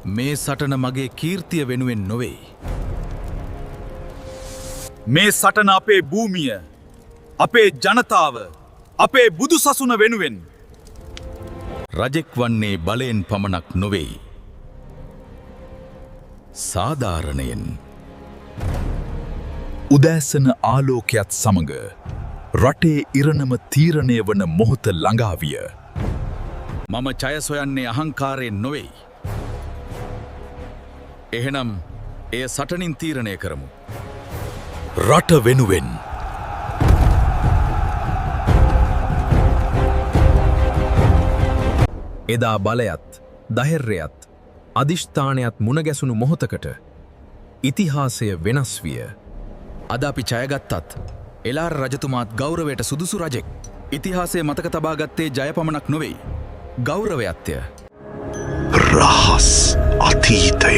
මේ සටන මගේ කීර්තිය වෙනුවෙන් නොවෙයි. මේ සටන අපේ භූමිය, අපේ ජනතාව, අපේ බුදු සසුන වෙනුවෙන්. රජෙක් වන්නේ බලයෙන් පමණක් නොවෙයි. සාධාරණයෙන්. උදෑසන ආලෝකයත් සමග රටේ ඉරණම තීරණය වන මොහොත ළඟාවිය. මම ජය සොයන්නේ අහංකාරයෙන් නොවෙයි. එහෙනම් එය සටනින් තීරණය කරමු. රට වෙනුවෙන්. එදා බලයත්, ධෛර්යයත්, අධිෂ්ඨානයත් මුණගැසුණු මොහොතකට ඉතිහාසය වෙනස් විය. අද අපි ජයගත්තත් එලාර රජතුමාත් ගෞරවයට සුදුසු රජෙක්. ඉතිහාසය මතක තබාගත්තේ ජය පමණක් නොවෙයි. ගෞරවයත්ය. රහස් අතීතය.